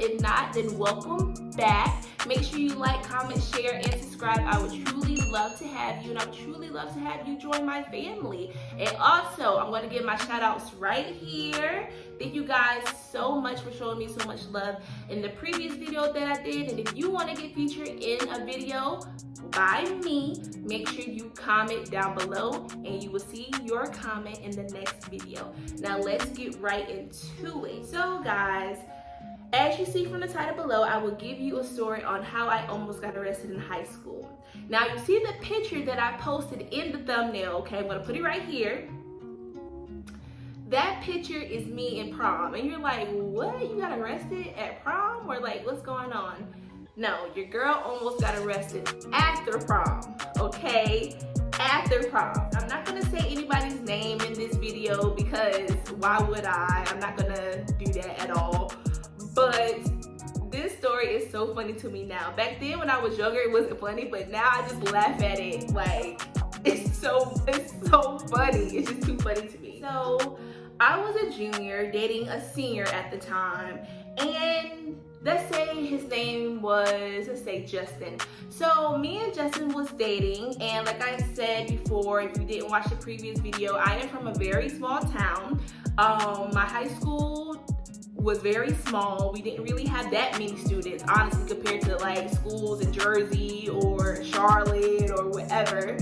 If not, then welcome back. Make sure you like, comment, share, and subscribe. I would truly love to have you, and I would truly love to have you join my family. And also, I'm going to give my shout outs right here. Thank you guys so much for showing me so much love in the previous video that I did. And if you want to get featured in a video by me, make sure you comment down below and you will see your comment in the next video. Now let's get right into it. So guys, as you see from the title below, I will give you a story on how I almost got arrested in high school. Now you see the picture that I posted in the thumbnail, okay? I'm gonna put it right here. That picture is me in prom. And you're like, what? You got arrested at prom? Or like, what's going on? No, your girl almost got arrested after prom, okay? After prom. I'm not gonna say anybody's name in this video because why would I? I'm not gonna do that at all. But this story is so funny to me now. Back then when I was younger, it wasn't funny, but now I just laugh at it. Like, it's so funny. It's just too funny to me. So I was a junior dating a senior at the time, and let's say his name was, let's say Justin. So me and Justin was dating, and like I said before, if you didn't watch the previous video, I am from a very small town. My high school was very small. We didn't really have that many students, honestly, compared to like schools in Jersey or Charlotte or whatever.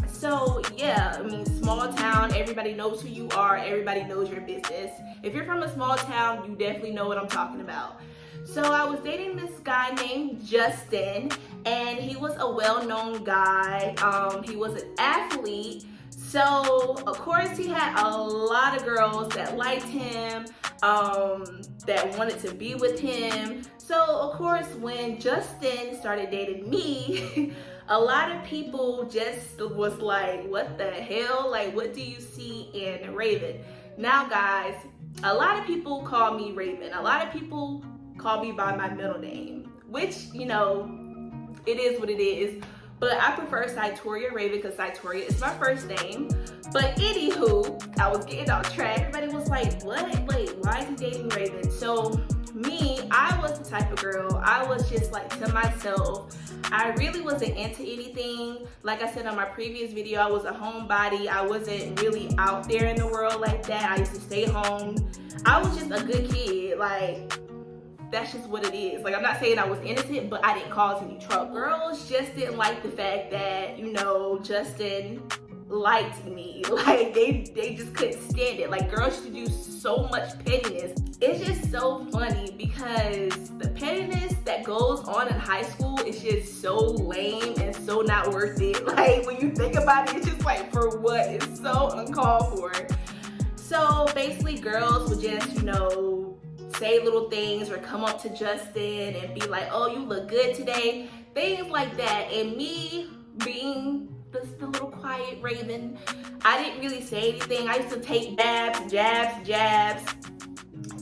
So yeah, I mean, small town, everybody knows who you are, everybody knows your business. If you're from a small town, you definitely know what I'm talking about. So I was dating this guy named Justin, and he was a well-known guy. He was an athlete. So of course he had a lot of girls that liked him, that wanted to be with him. So of course when Justin started dating me, a lot of people just was like, what the hell? Like, what do you see in Raven? Now guys, a lot of people call me Raven. A lot of people call me by my middle name, which, you know, it is what it is. But I prefer Sy'Toria Raven because Sy'Toria is my first name. But anywho, I was getting off track. Everybody was like, what? Wait, why is he dating Raven? So me, I was the type of girl, I was just like to myself. I really wasn't into anything. Like I said on my previous video, I was a homebody. I wasn't really out there in the world like that. I used to stay home. I was just a good kid. Like, that's just what it is. Like, I'm not saying I was innocent, but I didn't cause any trouble. Girls just didn't like the fact that, you know, Justin liked me. Like, they just couldn't stand it. Like, girls used to do so much pettiness. It's just so funny because the pettiness that goes on in high school is just so lame and so not worth it. Like, when you think about it, it's just like, for what? It's so uncalled for. So basically girls would just, you know, say little things or come up to Justin and be like, oh, you look good today. Things like that. And me being the little quiet Raven, I didn't really say anything. I used to take jabs,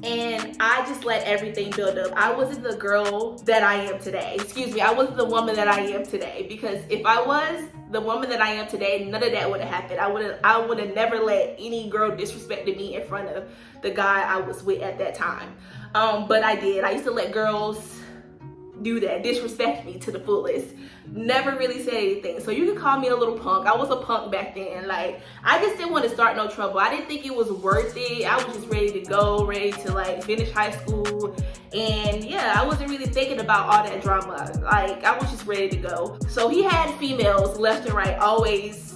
and I just let everything build up. I wasn't the girl that I am today. Excuse me, I wasn't the woman that I am today. Because if I was the woman that I am today, none of that would have happened. I would have never let any girl disrespect me in front of the guy I was with at that time. But I did. I used to let girls do that, disrespect me to the fullest. Never really said anything. So you can call me a little punk. I was a punk back then. Like, I just didn't want to start no trouble. I didn't think it was worth it. I was just ready to go, ready to like finish high school. And yeah, I wasn't really thinking about all that drama. Like, I was just ready to go. So he had females left and right, always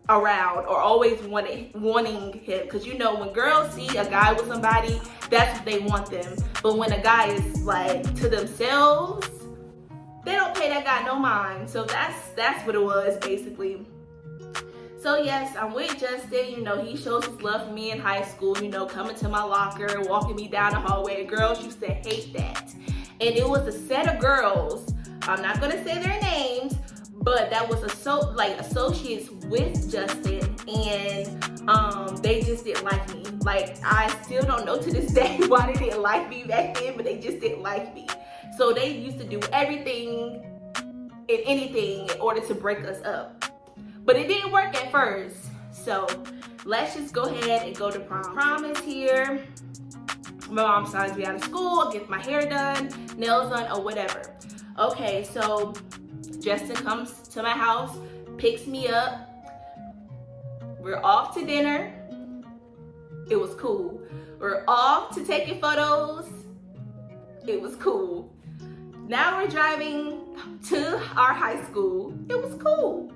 around, or always wanting him. Because you know, when girls see a guy with somebody, that's what they want them. But when a guy is like to themselves, they don't pay that guy no mind. So that's what it was basically. So yes, I'm with Justin. You know, he shows his love for me in high school, you know, coming to my locker, walking me down the hallway. Girls used to hate that. And it was a set of girls, I'm not gonna say their names, but that was associates with Justin, and they just didn't like me. Like, I still don't know to this day why they didn't like me back then, but they just didn't like me. So they used to do everything and anything in order to break us up. But it didn't work at first. So let's just go ahead and go to prom. Prom is here. My mom signs me out of school, gets my hair done, nails done, or whatever. Okay, so Justin comes to my house, picks me up. We're off to dinner. It was cool. We're off to taking photos. It was cool. Now we're driving to our high school. It was cool.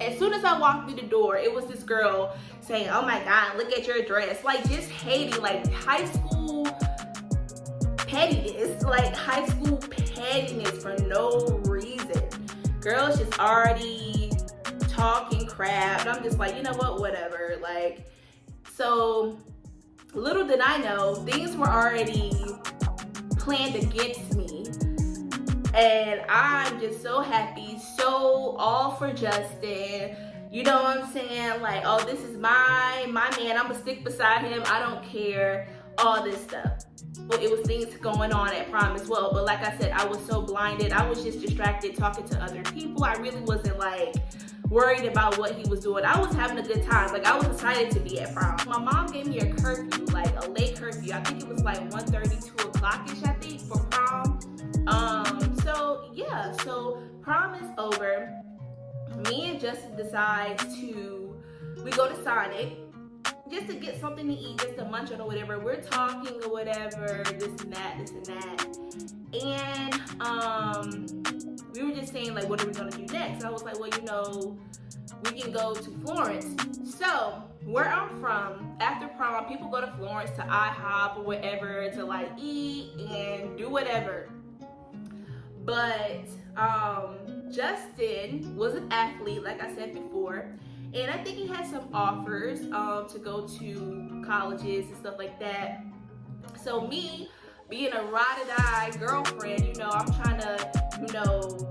As soon as I walked through the door, it was this girl saying, "Oh my God, look at your dress." Like, just hating, like high school pettiness, like high school pettiness for no reason. Girls just already talking crap. And I'm just like, you know what, whatever. Like, so little did I know, things were already planned against me. And I'm just so happy, so all for Justin. You know what I'm saying? Like, oh, this is my man. I'm gonna stick beside him. I don't care. All this stuff. Well, it was things going on at prom as well. But like I said, I was so blinded. I was just distracted talking to other people. I really wasn't like worried about what he was doing. I was having a good time. Like, I was excited to be at prom. My mom gave me a curfew, like a late curfew. I think it was like 1:30, 2 o'clock-ish, I think, for prom. So yeah, so prom is over. Me and Justin decide we go to Sonic just to get something to eat, just to munch on or whatever. We're talking or whatever, this and that. And we were just saying, like, what are we gonna do next? I was like, well, you know, we can go to Florence. So where I'm from, after prom, people go to Florence, to IHOP or whatever, to like eat and do whatever. But Justin was an athlete, like I said before, and I think he had some offers to go to colleges and stuff like that. So me, being a ride-or-die girlfriend, you know, I'm trying to, you know,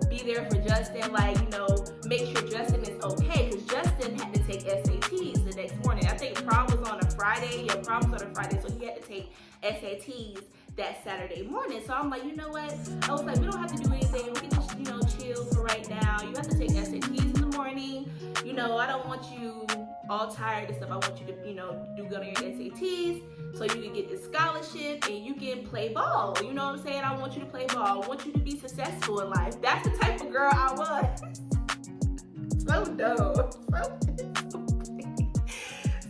be there for Justin, like, you know, make sure Justin is okay, because Justin had to take SATs the next morning. I think prom was on a Friday. Yeah, prom was on a Friday, so he had to take SATs that Saturday morning. So I'm like, you know what? I was like, we don't have to do anything. We can just, you know, chill for right now. You have to take SATs in the morning. You know, I don't want you all tired and stuff. I want you to, you know, do good on your SATs so you can get this scholarship and you can play ball. You know what I'm saying? I want you to play ball. I want you to be successful in life. That's the type of girl I was. So dumb.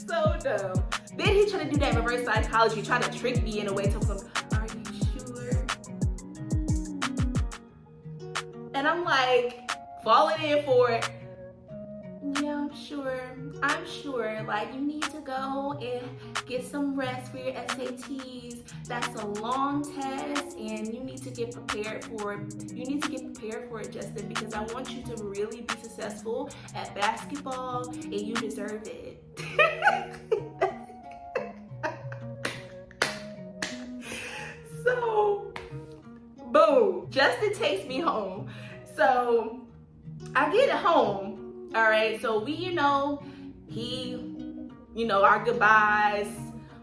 So dumb. Then he tried to do that reverse psychology, trying to trick me in a way to some, are you sure? And I'm like, falling in for it. Yeah, I'm sure. Like, you need to go and get some rest for your SATs. That's a long test, and you need to get prepared for it. You need to get prepared for it, Justin, because I want you to really be successful at basketball, and you deserve it. So, boom, Justin takes me home. So I get home. All right, so we, you know, our goodbyes,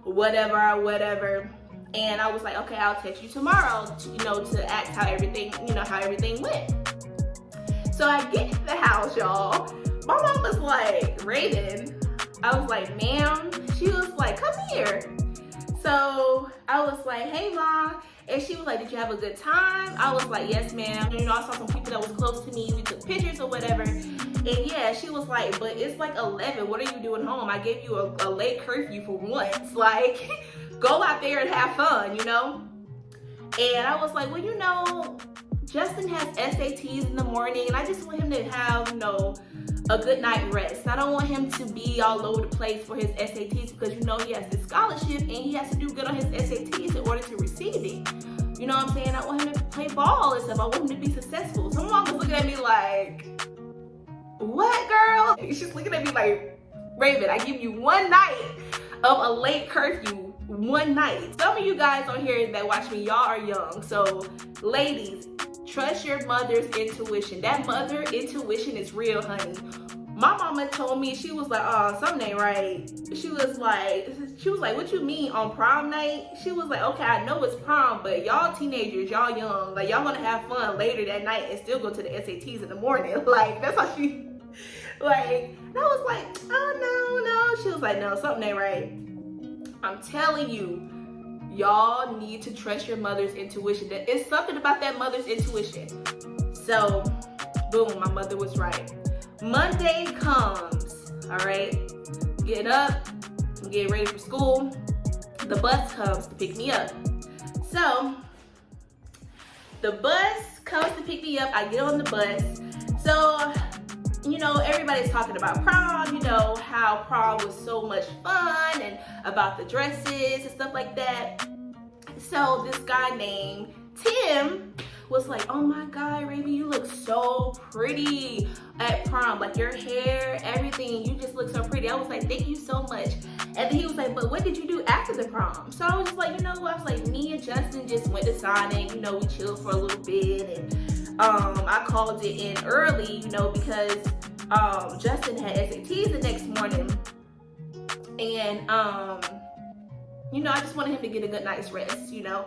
whatever. And I was like, okay, I'll text you tomorrow, to ask how everything went. So I get to the house, y'all. My mom was like, Raven. I was like, ma'am. She was like, come here. So I was like, hey, Mom. And she was like, did you have a good time? I was like, yes, ma'am. I saw some people that was close to me. We took pictures or whatever. And yeah, she was like, but it's like 11. What are you doing home? I gave you a late curfew for once. Like, go out there and have fun, And I was like, well, Justin has SATs in the morning, and I just want him to have, a good night rest. I don't want him to be all over the place for his SATs because, he has this scholarship and he has to do good on his SATs in order to receive it. You know what I'm saying? I want him to play ball and stuff. I want him to be successful. So my mom was looking at me like, what, girl? And she's looking at me like, Raven, I give you one night of a late curfew. One night. Some of you guys on here that watch me, y'all are young. So ladies, trust your mother's intuition. That mother intuition is real, honey. My mama told me, she was like, oh, something ain't right. She was like, what you mean on prom night? She was like, okay, I know it's prom, but y'all teenagers, y'all young, like y'all gonna have fun later that night and still go to the SATs in the morning. Like, that's how she, like, and I was like, oh, no. She was like, no, something ain't right. I'm telling you, Y'all need to trust your mother's intuition. It's something about that mother's intuition. So, boom, my mother was right. Monday comes, all right? Getting up, I'm getting ready for school. The bus comes to pick me up. So, the bus comes to pick me up. I get on the bus. So, you know, everybody's talking about prom, you know, how prom was so much fun and about the dresses and stuff like that. So this guy named Tim was like, oh my God, Raven, you look so pretty at prom. Like your hair, everything, you just look so pretty. I was like, thank you so much. And then he was like, but what did you do after the prom? So I was just like, you know what? I was like, me and Justin just went to Sonic, you know, we chilled for a little bit, and I called it in early, you know, because Justin had SATs the next morning, and you know, I just wanted him to get a good night's rest, you know,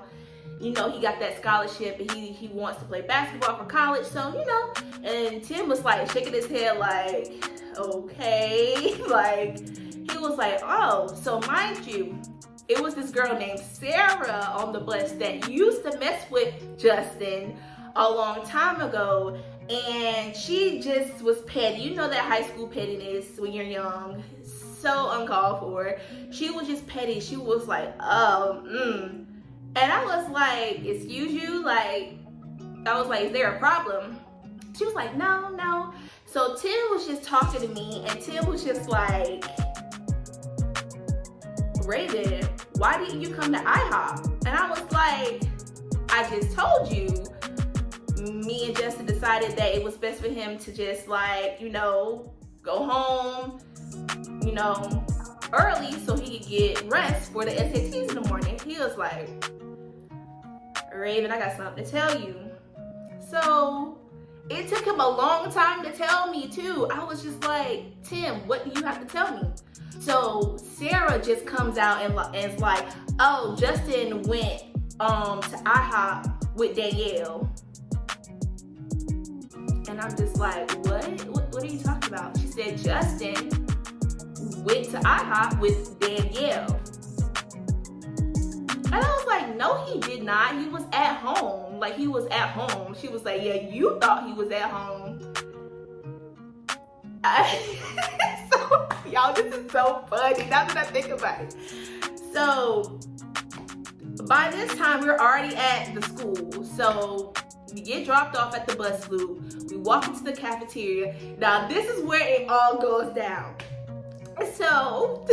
he got that scholarship and he wants to play basketball for college, so, you know. And Tim was like shaking his head like, okay, like he was like, oh, so mind you, it was this girl named Sarah on the bus that used to mess with Justin a long time ago, and she just was petty. You know that high school pettiness when you're young, so uncalled for. She was just petty. She was like, and I was like, excuse you? Like, I was like, is there a problem? She was like, no. So Tim was just talking to me, and Tim was just like, Raven, why didn't you come to IHOP? And I was like, I just told you. Me and Justin decided that it was best for him to just, like, you know, go home, you know, early so he could get rest for the SATs in the morning. He was like, Raven, I got something to tell you. So it took him a long time to tell me too. I was just like, Tim, what do you have to tell me? So Sarah just comes out and is like, oh, Justin went to IHOP with Danielle. And I'm just like, what are you talking about? She said Justin went to IHOP with Danielle. And I was like, no, he did not. He was at home. Like, he was at home. She was like, yeah, you thought he was at home. So, y'all, this is so funny now that I think about it. So, by this time, we're already at the school. So, we get dropped off at the bus loop. We walk into the cafeteria. Now, this is where it all goes down. So,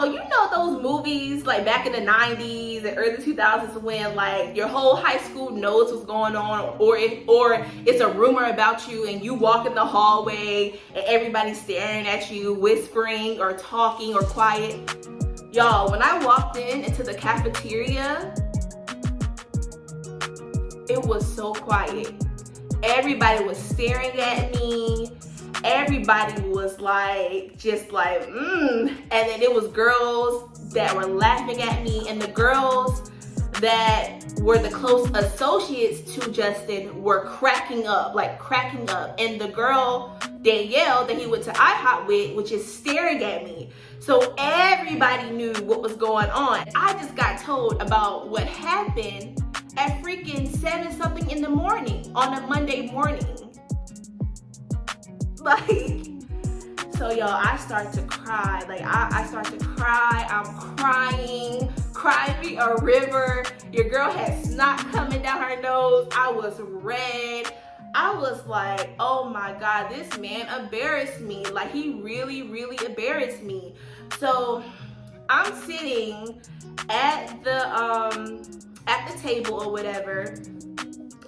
you know those movies like back in the 90s and early 2000s when like your whole high school knows what's going on, or it's a rumor about you and you walk in the hallway and everybody's staring at you, whispering or talking or quiet. Y'all, when I walked into the cafeteria, it was so quiet. Everybody was staring at me. Everybody was like, just like, And then it was girls that were laughing at me, and the girls that were the close associates to Justin were cracking up. And the girl, Danielle, that he went to IHOP with, was just staring at me. So everybody knew what was going on. I just got told about what happened at freaking 7-something in the morning on a Monday morning. Like, so y'all, I start to cry. Like, I start to cry. I'm crying. Cry me a river. Your girl had snot coming down her nose. I was red. I was like, oh my God, this man embarrassed me. Like, he really, really embarrassed me. So I'm sitting at the table or whatever,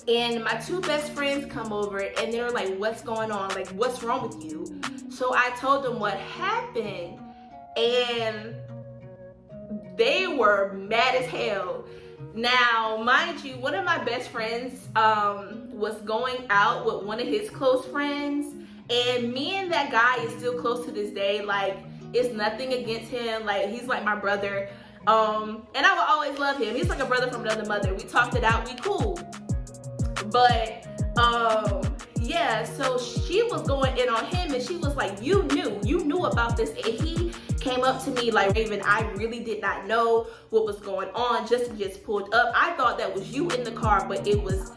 and my two best friends come over and they're like, what's going on? Like, what's wrong with you? So I told them what happened, and they were mad as hell. Now, mind you, one of my best friends was going out with one of his close friends, and me and that guy is still close to this day. Like, it's nothing against him. Like, he's like my brother. And I will always love him. He's like a brother from another mother. We talked it out, we cool. But yeah, so she was going in on him, and she was like, you knew about this. And he came up to me like, Raven, I really did not know what was going on. Justin just pulled up. I thought that was you in the car, but it was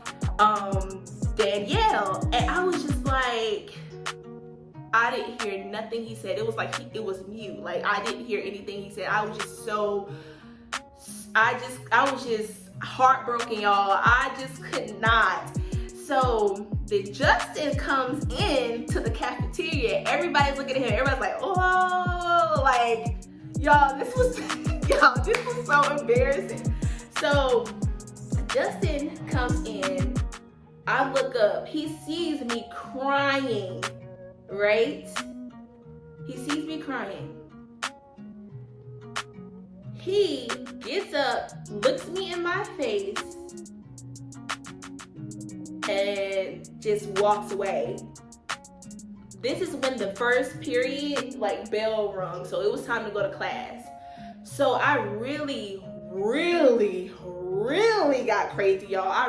Danielle. And I was just like, I didn't hear nothing he said. It was like it was mute. Like, I didn't hear anything he said. I was just heartbroken, y'all. I just could not. So then Justin comes in to the cafeteria. Everybody's looking at him. Everybody's like, oh, like, y'all, this was so embarrassing. So Justin comes in. I look up. He sees me crying, right? He sees me crying. He gets up, looks me in my face, and just walks away. This is when the first period, like, bell rung, so it was time to go to class. So I really got crazy, y'all. I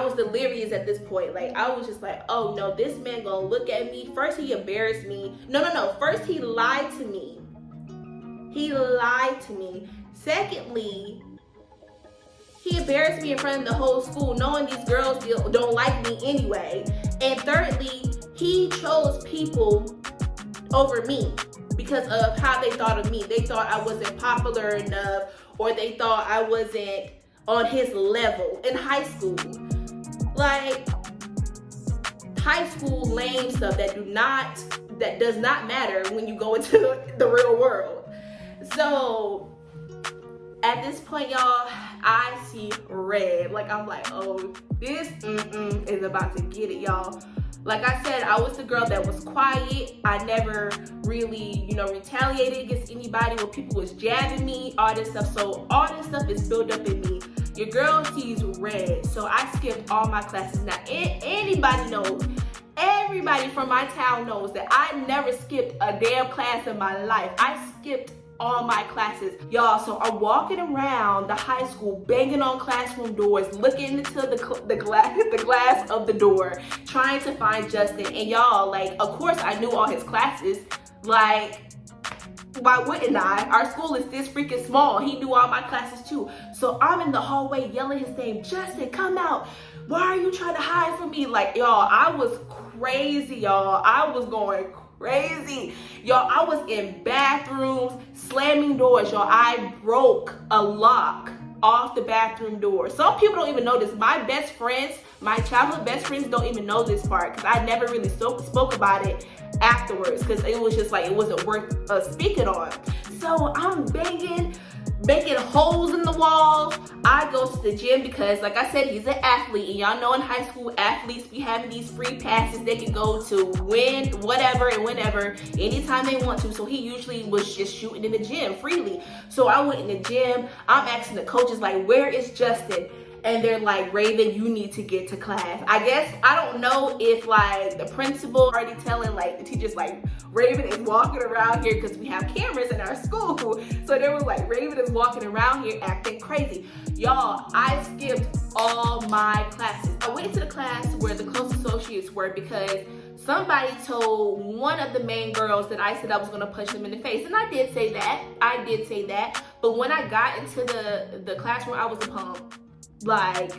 was delirious at this point. Like, I was just like, oh no, this man gonna look at me. First he embarrassed me. No. First he lied to me. Secondly, he embarrassed me in front of the whole school, knowing these girls don't like me anyway. And thirdly, he chose people over me because of how they thought of me. They thought I wasn't popular enough, or they thought I wasn't on his level in high school. Like, high school lame stuff that does not matter when you go into the real world. So at this point, y'all, I see red. Like, I'm like, oh, this is about to get it, y'all. Like I said, I was the girl that was quiet. I never really, retaliated against anybody when people was jabbing me, all this stuff. So all this stuff is built up in me. Your girl sees red. So I skipped all my classes. Now, anybody knows, everybody from my town knows that I never skipped a damn class in my life. I skipped all my classes, y'all. So I'm walking around the high school, banging on classroom doors, looking into the glass of the door, trying to find Justin. And y'all, like, of course I knew all his classes. Like, why wouldn't I? Our school is this freaking small. He knew all my classes too. So I'm in the hallway yelling his name, Justin, come out. Why are you trying to hide from me? Like, y'all, I was crazy, y'all. I was going crazy. Y'all, I was in bathrooms, slamming doors, y'all. I broke a lock off the bathroom door. Some people don't even know this. My best friends, my childhood best friends don't even know this part because I never really spoke about it afterwards because it was just like, it wasn't worth speaking on. So I'm banging, making holes in the walls. I go to the gym because, like I said, he's an athlete, and y'all know in high school, athletes be having these free passes. They can go to when, whatever, and whenever, anytime they want to. So he usually was just shooting in the gym freely. So I went in the gym. I'm asking the coaches, like, where is Justin? And they're like, Raven, you need to get to class. I guess, I don't know if, like, the principal already telling, like, the teachers, like, Raven is walking around here because we have cameras in our school. So they were like, Raven is walking around here acting crazy. Y'all, I skipped all my classes. I went to the class where the close associates were because somebody told one of the main girls that I said I was going to punch them in the face. And I did say that. But when I got into the classroom, I was a pump. Like,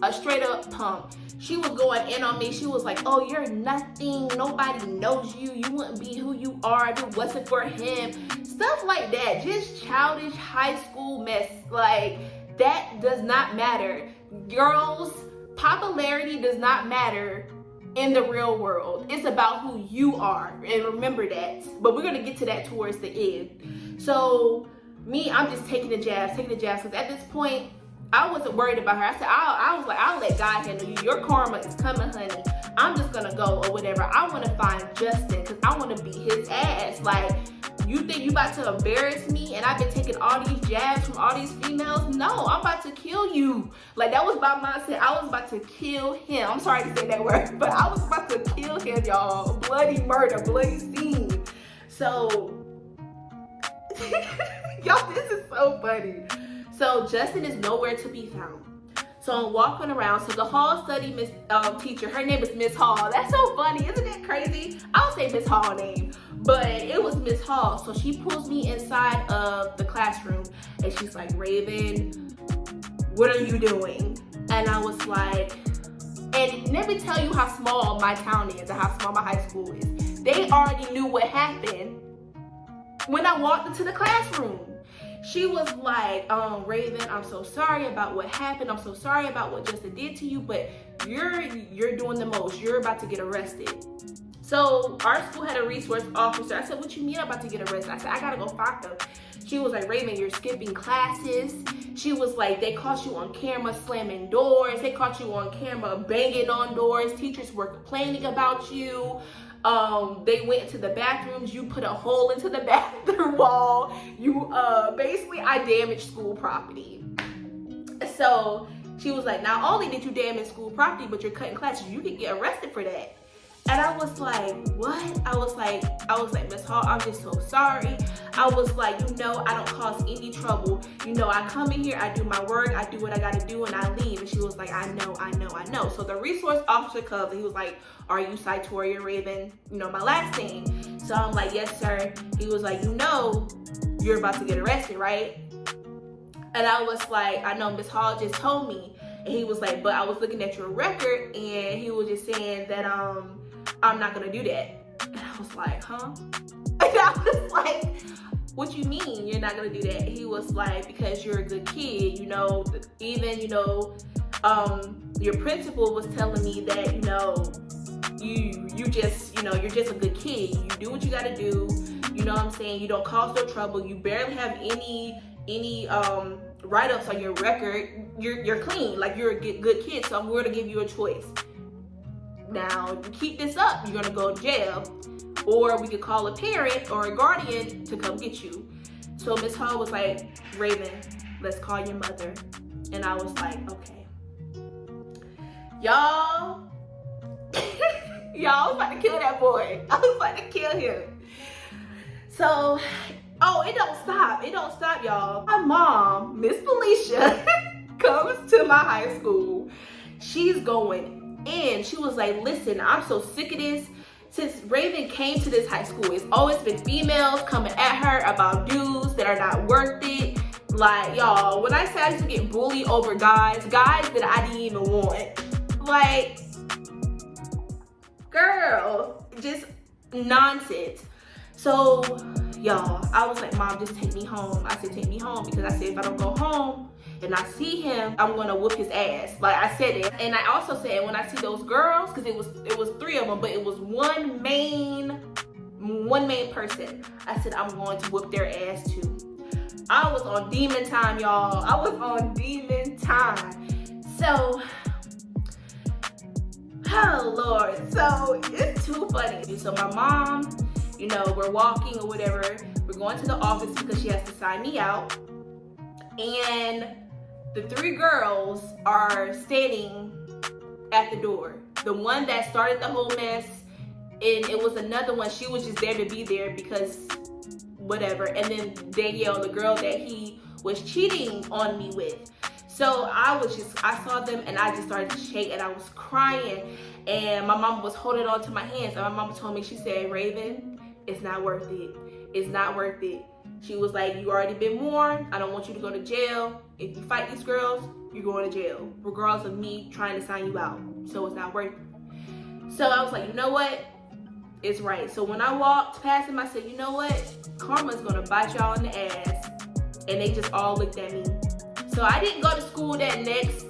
a straight up pump. She was going in on me. She was like, oh, you're nothing. Nobody knows you. You wouldn't be who you are if it wasn't for him. Stuff like that. Just childish high school mess. Like, that does not matter. Girls, popularity does not matter in the real world. It's about who you are. And remember that. But we're going to get to that towards the end. So, me, I'm just taking the jabs. Because at this point, I wasn't worried about her. I said, I was like, I'll let God handle you. Your karma is coming, honey. I'm just gonna go or whatever. I want to find Justin because I want to beat his ass. Like, you think you about to embarrass me and I've been taking all these jabs from all these females? No, I'm about to kill you. Like, that was my mindset. I was about to kill him. I'm sorry to say that word, but I was about to kill him, y'all. Bloody murder, bloody scene. So, y'all, this is so funny. So Justin is nowhere to be found. So I'm walking around. So the hall study teacher, her name is Miss Hall. That's so funny, isn't it crazy? I'll say Miss Hall name. but it was Miss Hall. So she pulls me inside of the classroom and she's like, Raven, what are you doing? And I was like, and let me tell you how small my town is and how small my high school is. They already knew what happened when I walked into the classroom. She was like, Raven, I'm so sorry about what happened. I'm so sorry about what Justin did to you, but you're doing the most. You're about to get arrested. So our school had a resource officer. I said, what you mean I'm about to get arrested? I said, I gotta go find them. She was like, Raven, you're skipping classes. She was like, they caught you on camera slamming doors. They caught you on camera banging on doors. Teachers were complaining about you. They went into the bathrooms. You put a hole into the bathroom wall. You, basically, I damaged school property. So she was like, not only did you damage school property, but you're cutting classes. You could get arrested for that. And I was like, what? I was like, Miss Hall, I'm just so sorry. I was like, I don't cause any trouble. I come in here, I do my work, I do what I gotta do, and I leave. And she was like, I know. So the resource officer comes and he was like, are you Sy'Toria Raven? My last name. So I'm like, yes, sir. He was like, you're about to get arrested, right? And I was like, I know Miss Hall just told me. And he was like, but I was looking at your record and he was just saying that, I'm not gonna do that. And I was like, huh? And I was like, what you mean you're not gonna do that? He was like, because you're a good kid, even, your principal was telling me that, you're just a good kid. You do what you gotta do. You know what I'm saying? You don't cause no trouble. You barely have any write-ups on your record. You're clean, like you're a good kid. So I'm going to give you a choice. Now, if you keep this up, you're gonna go to jail, or we could call a parent or a guardian to come get you. So Miss Hall was like, Raven, let's call your mother. And I was like, okay. Y'all, I was about to kill that boy. I was about to kill him. So, it don't stop, y'all. My mom, Miss Felicia, comes to my high school. She's going in. She was like, listen, I'm so sick of this. Since Raven came to this high school, it's always been females coming at her about dudes that are not worth it. Like, y'all, when I say I used to get bullied over guys that I didn't even want. Like, girl, just nonsense. So, y'all, I was like, Mom, just take me home. I said, take me home, because I said, if I don't go home and I see him, I'm gonna whoop his ass. Like, I said it. And I also said, when I see those girls, because it was 3 of them, but it was one main person, I said, I'm going to whoop their ass too. I was on demon time, y'all. I was on demon time. So, oh Lord. So, it's too funny. So my mom, we're walking or whatever. We're going to the office because she has to sign me out. And the 3 girls are standing at the door. The one that started the whole mess, and it was another one. She was just there to be there because whatever. And then Danielle, the girl that he was cheating on me with. So I saw them and I just started to shake and I was crying. And my mom was holding on to my hands. And my mom told me, she said, Raven, it's not worth it. It's not worth it. She was like, you already been warned. I don't want you to go to jail. If you fight these girls, you're going to jail, regardless of me trying to sign you out. So it's not worth it. So I was like, you know what? It's right. So when I walked past him, I said, you know what? Karma's going to bite y'all in the ass. And they just all looked at me. So I didn't go to school that next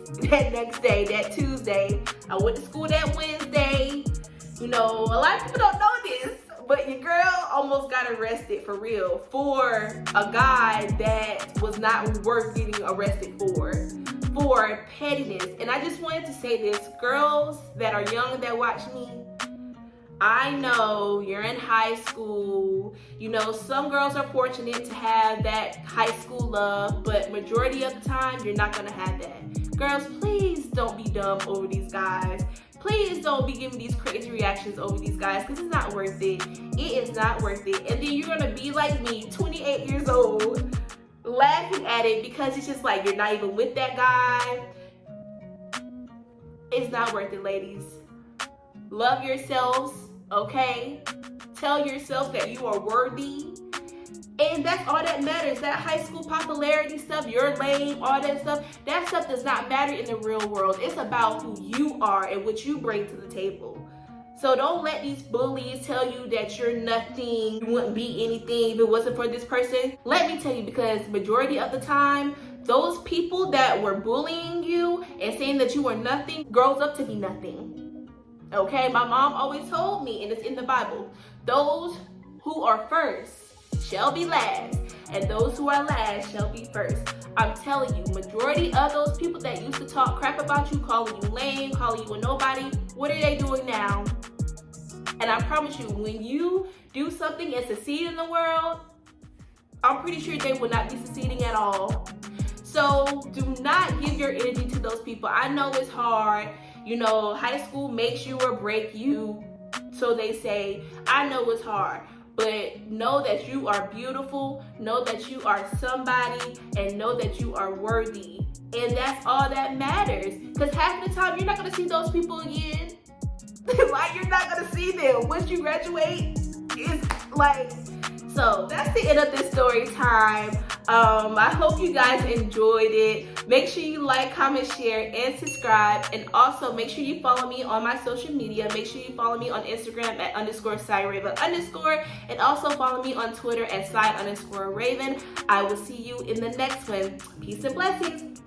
day, that Tuesday. I went to school that Wednesday. A lot of people don't know this, but your girl almost got arrested for real for a guy that was not worth getting arrested for pettiness. And I just wanted to say this, girls that are young that watch me, I know you're in high school. Some girls are fortunate to have that high school love, but majority of the time, you're not gonna have that. Girls, please don't be dumb over these guys. Please don't be giving these crazy reactions over these guys, because it's not worth it. It is not worth it. And then you're gonna be like me, 28 years old, laughing at it because it's just like you're not even with that guy. It's not worth it, ladies. Love yourselves, okay? tell yourself that you are worthy. And that's all that matters. That high school popularity stuff, you're lame, all that stuff does not matter in the real world. It's about who you are and what you bring to the table. So don't let these bullies tell you that you're nothing, you wouldn't be anything if it wasn't for this person. Let me tell you, because majority of the time, those people that were bullying you and saying that you were nothing grows up to be nothing. Okay, my mom always told me, and it's in the Bible, those who are first shall be last, and those who are last shall be first. I'm telling you, majority of those people that used to talk crap about you, calling you lame, calling you a nobody, what are they doing now? And I promise you, when you do something and succeed in the world, I'm pretty sure they will not be succeeding at all. So do not give your energy to those people. I know it's hard. You know, high school makes you or break you. So they say, I know it's hard. But know that you are beautiful, know that you are somebody, and know that you are worthy. And that's all that matters. Because half the time, you're not going to see those people again. Like, you're not going to see them. Once you graduate, it's like... So that's the end of this story time. I hope you guys enjoyed it. Make sure you like, comment, share, and subscribe. And also make sure you follow me on my social media. Make sure you follow me on Instagram at _SyRaven_. And also follow me on Twitter at Sy_Raven. I will see you in the next one. Peace and blessings.